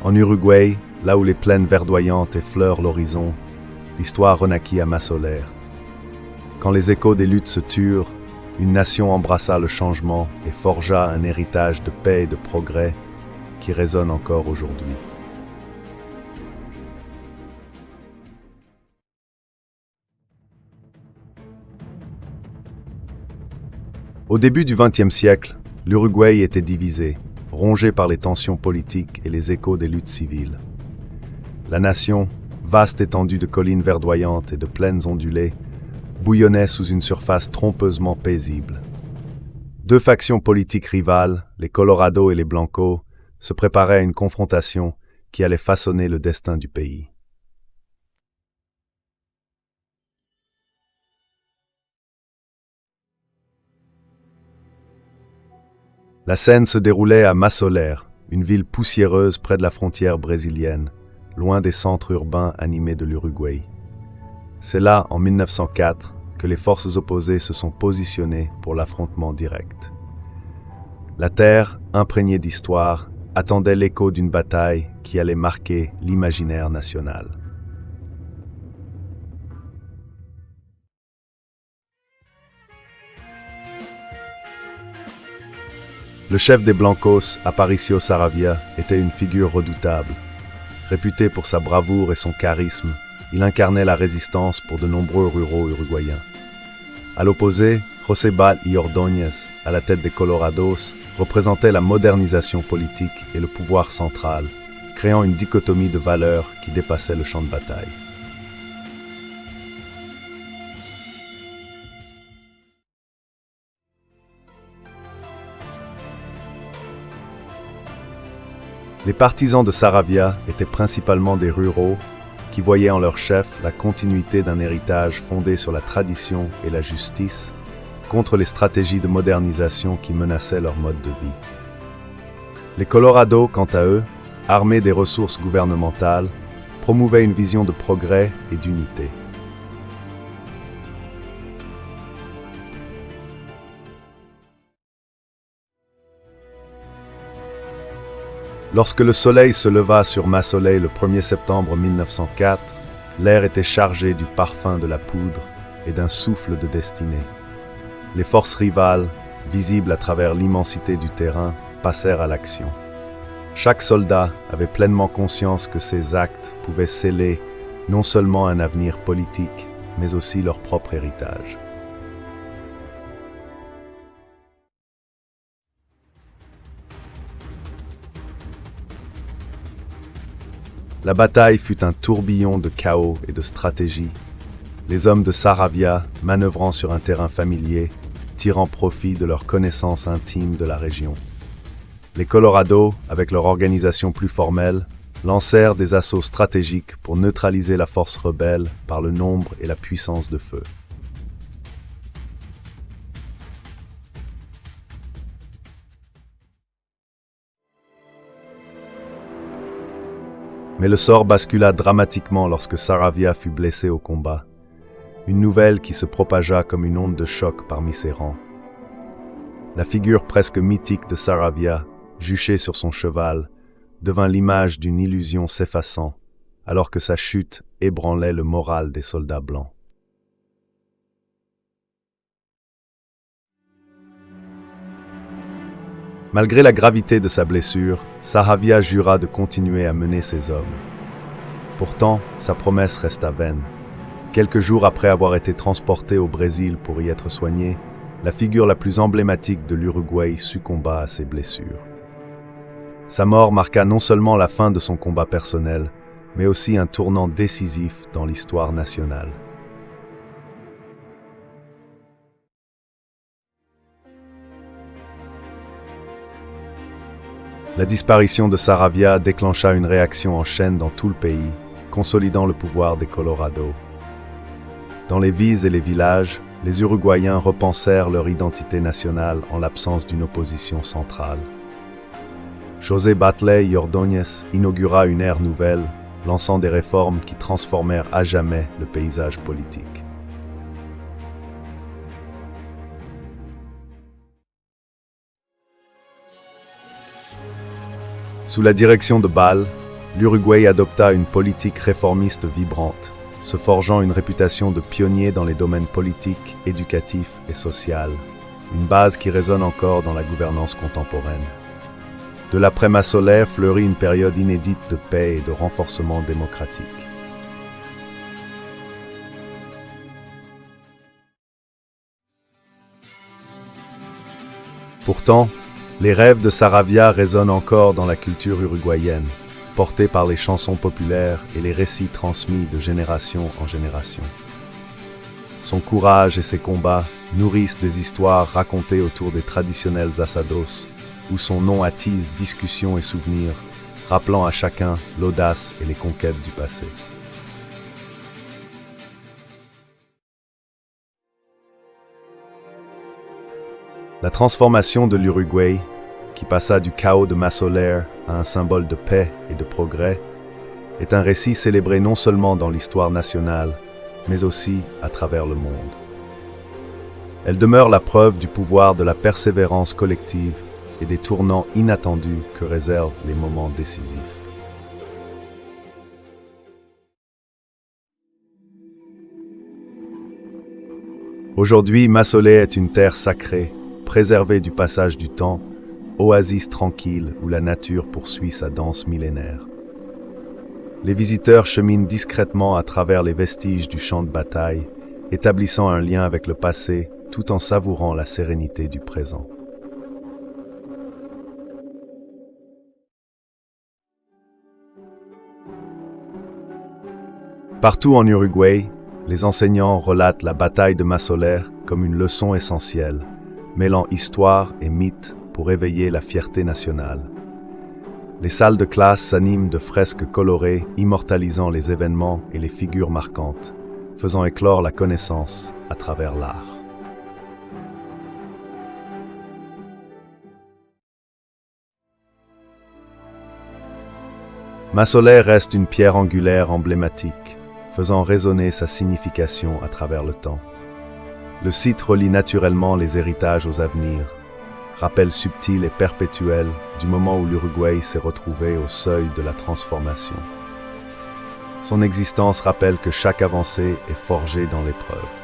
En Uruguay, là où les plaines verdoyantes effleurent l'horizon, l'histoire renaquit à Massoler. Quand les échos des luttes se turent, une nation embrassa le changement et forgea un héritage de paix et de progrès qui résonne encore aujourd'hui. Au début du XXe siècle, l'Uruguay était divisé, rongé par les tensions politiques et les échos des luttes civiles. La nation, vaste étendue de collines verdoyantes et de plaines ondulées, bouillonnait sous une surface trompeusement paisible. Deux factions politiques rivales, les Colorado et les Blanco, se préparaient à une confrontation qui allait façonner le destin du pays. La scène se déroulait à Massoler, une ville poussiéreuse près de la frontière brésilienne, loin des centres urbains animés de l'Uruguay. C'est là, en 1904, que les forces opposées se sont positionnées pour l'affrontement direct. La terre, imprégnée d'histoire, attendait l'écho d'une bataille qui allait marquer l'imaginaire national. Le chef des Blancos, Aparicio Saravia, était une figure redoutable. Réputé pour sa bravoure et son charisme, il incarnait la résistance pour de nombreux ruraux uruguayens. À l'opposé, José y Ordóñez, à la tête des Colorados, représentait la modernisation politique et le pouvoir central, créant une dichotomie de valeurs qui dépassait le champ de bataille. Les partisans de Saravia étaient principalement des ruraux qui voyaient en leur chef la continuité d'un héritage fondé sur la tradition et la justice contre les stratégies de modernisation qui menaçaient leur mode de vie. Les Colorado, quant à eux, armés des ressources gouvernementales, promouvaient une vision de progrès et d'unité. Lorsque le soleil se leva sur Massoler le 1er septembre 1904, l'air était chargé du parfum de la poudre et d'un souffle de destinée. Les forces rivales, visibles à travers l'immensité du terrain, passèrent à l'action. Chaque soldat avait pleinement conscience que ses actes pouvaient sceller non seulement un avenir politique, mais aussi leur propre héritage. La bataille fut un tourbillon de chaos et de stratégie. Les hommes de Saravia, manœuvrant sur un terrain familier, tirant profit de leur connaissance intime de la région. Les Colorado, avec leur organisation plus formelle, lancèrent des assauts stratégiques pour neutraliser la force rebelle par le nombre et la puissance de feu. Mais le sort bascula dramatiquement lorsque Saravia fut blessé au combat, une nouvelle qui se propagea comme une onde de choc parmi ses rangs. La figure presque mythique de Saravia, juché sur son cheval, devint l'image d'une illusion s'effaçant, alors que sa chute ébranlait le moral des soldats blancs. Malgré la gravité de sa blessure, Saravia jura de continuer à mener ses hommes. Pourtant, sa promesse resta vaine. Quelques jours après avoir été transporté au Brésil pour y être soigné, la figure la plus emblématique de l'Uruguay succomba à ses blessures. Sa mort marqua non seulement la fin de son combat personnel, mais aussi un tournant décisif dans l'histoire nationale. La disparition de Saravia déclencha une réaction en chaîne dans tout le pays, consolidant le pouvoir des Colorado. Dans les villes et les villages, les Uruguayens repensèrent leur identité nationale en l'absence d'une opposition centrale. José y Ordóñez inaugura une ère nouvelle, lançant des réformes qui transformèrent à jamais le paysage politique. Sous la direction de Ball, l'Uruguay adopta une politique réformiste vibrante, se forgeant une réputation de pionnier dans les domaines politiques, éducatifs et social, une base qui résonne encore dans la gouvernance contemporaine. De l'après-Massoler fleurit une période inédite de paix et de renforcement démocratique. Pourtant, les rêves de Saravia résonnent encore dans la culture uruguayenne, portés par les chansons populaires et les récits transmis de génération en génération. Son courage et ses combats nourrissent des histoires racontées autour des traditionnels asados, où son nom attise discussions et souvenirs, rappelant à chacun l'audace et les conquêtes du passé. La transformation de l'Uruguay, qui passa du chaos de Massoler à un symbole de paix et de progrès, est un récit célébré non seulement dans l'histoire nationale, mais aussi à travers le monde. Elle demeure la preuve du pouvoir de la persévérance collective et des tournants inattendus que réservent les moments décisifs. Aujourd'hui, Massoler est une terre sacrée, préservée du passage du temps, oasis tranquille où la nature poursuit sa danse millénaire. Les visiteurs cheminent discrètement à travers les vestiges du champ de bataille, établissant un lien avec le passé tout en savourant la sérénité du présent. Partout en Uruguay, les enseignants relatent la bataille de Massoler comme une leçon essentielle, mêlant histoire et mythe pour éveiller la fierté nationale. Les salles de classe s'animent de fresques colorées immortalisant les événements et les figures marquantes, faisant éclore la connaissance à travers l'art. Massoler reste une pierre angulaire emblématique, faisant résonner sa signification à travers le temps. Le site relie naturellement les héritages aux avenirs, rappel subtil et perpétuel du moment où l'Uruguay s'est retrouvé au seuil de la transformation. Son existence rappelle que chaque avancée est forgée dans l'épreuve.